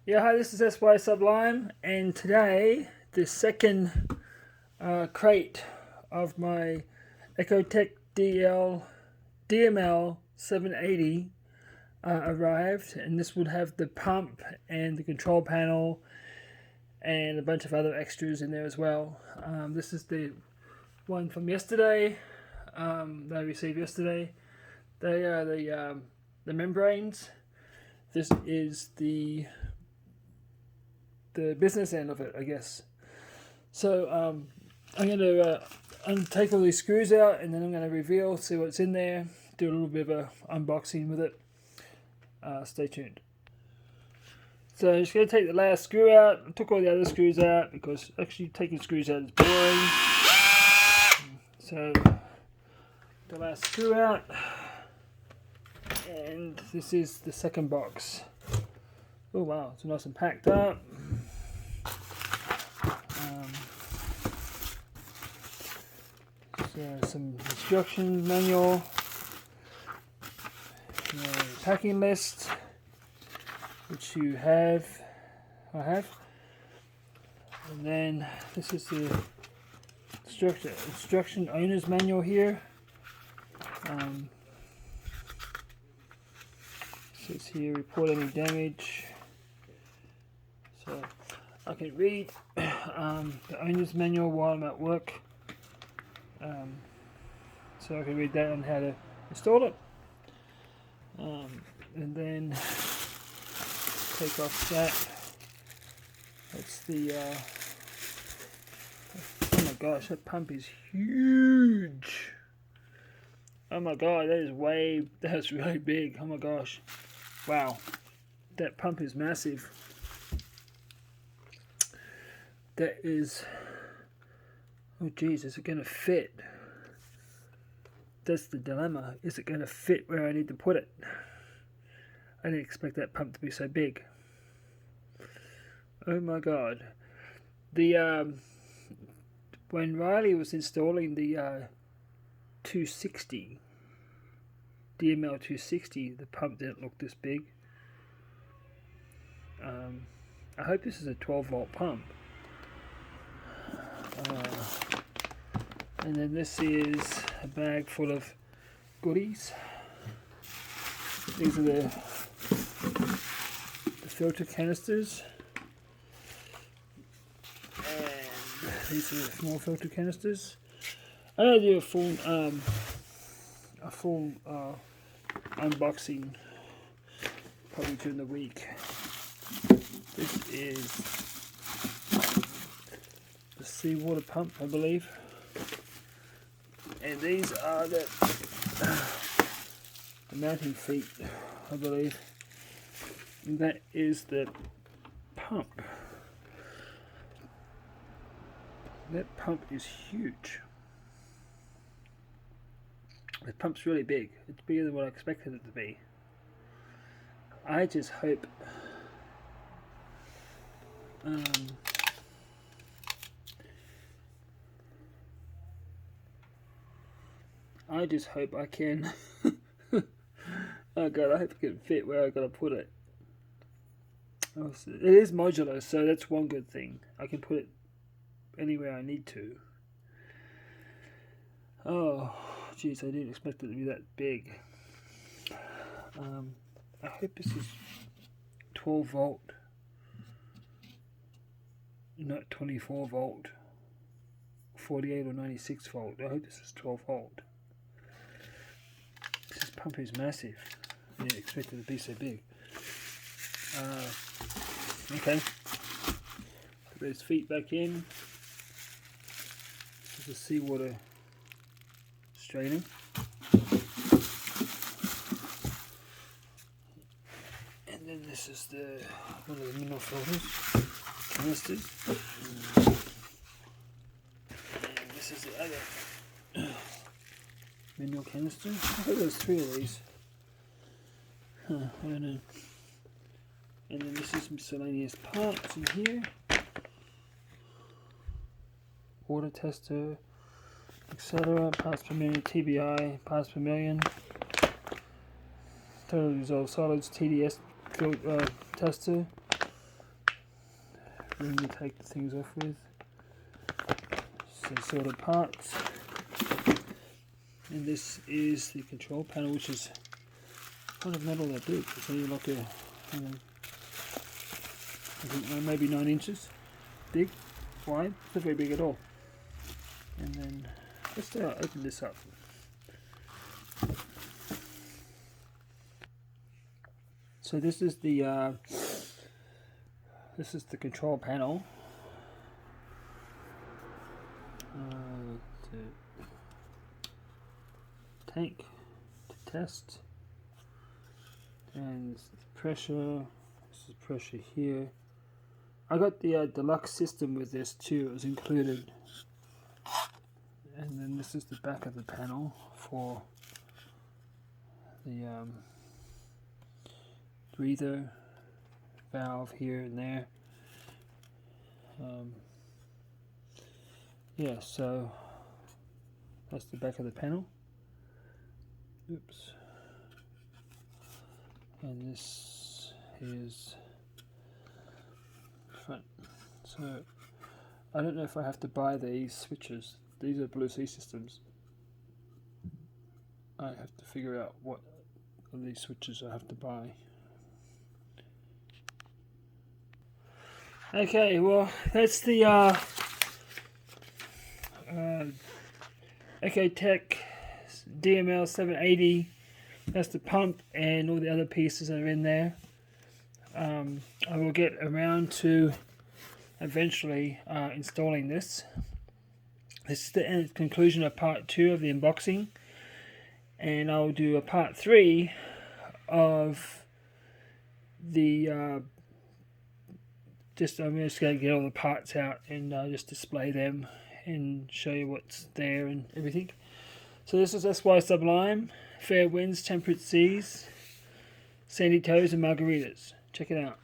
Yeah, hi, this is SY Sublime, and today the second crate of my Echotech DML 780 arrived, and this would have the pump and the control panel and a bunch of other extras in there as well. This is the one from yesterday that I received yesterday. They are the membranes. This is the business end of it, I guess. So I'm going to take all these screws out, and then I'm going to reveal, see what's in there, do a little bit of a unboxing with it. Stay tuned. So I'm just going to take the last screw out. I took all the other screws out because actually taking screws out is boring. So the last screw out, and this is the second box. Oh wow, it's nice and packed up. So some instruction manual, packing list, which I have, and then this is the instruction owner's manual here. It says here, report any damage. So I can read the owner's manual while I'm at work. So I can read that on how to install it. And then take off that. That's the oh my gosh, that pump is huge. Oh my god, that's really big. Oh my gosh. Wow. That pump is massive. That is, oh geez, is it going to fit? That's the dilemma. Is it going to fit where I need to put it? I didn't expect that pump to be so big. Oh my god. The when Riley was installing the 260 DML 260, the pump didn't look this big. I hope this is a 12-volt pump. And then this is a bag full of goodies. These are the filter canisters, and these are small filter canisters. I'm gonna do a full unboxing probably during the week. This is the seawater pump, I believe. And these are the mounting feet, I believe. And that is the pump. That pump is huge. The pump's really big. It's bigger than what I expected it to be. I just hope I can oh god, I hope it can fit where I gotta put it. It is modular, so that's one good thing. I can put it anywhere I need to. Oh jeez, I didn't expect it to be that big. I hope this is 12 volt, not 24 volt, 48 or 96 volt. I hope this is 12 volt. This pump is massive. I didn't expect it to be so big. Okay. Put those feet back in. This is a seawater straining. And then this is one of the mineral filters, canisters. And this is the other mineral canister. I think there's 3 of these. I don't know. And then this is miscellaneous parts in here. Water tester, etc. Parts per million, TBI, parts per million. Total dissolved solids, TDS tester. then we take the things off with. Some sort of parts. And this is the control panel, which is kind of not all that big. It's only like a, I think maybe 9 inches big, wide. It's not very big at all. And then let's open this up. So this is the control panel. Tank to test, and this is pressure. This is pressure here. I got the deluxe system with this too. It was included. And then this is the back of the panel for the breather valve here and there. Yeah, so that's the back of the panel. Oops. And this is front. So I don't know if I have to buy these switches. These are Blue Sea systems. I have to figure out what of these switches I have to buy. Okay, well that's the Echotech DML 780. That's the pump and all the other pieces that are in there. I will get around to eventually installing this. This is the conclusion of part 2 of the unboxing, and I'll do a part 3 of the I'm just going to get all the parts out and just display them and show you what's there and everything. So this is SY Sublime, fair winds, temperate seas, sandy toes and margaritas. Check it out.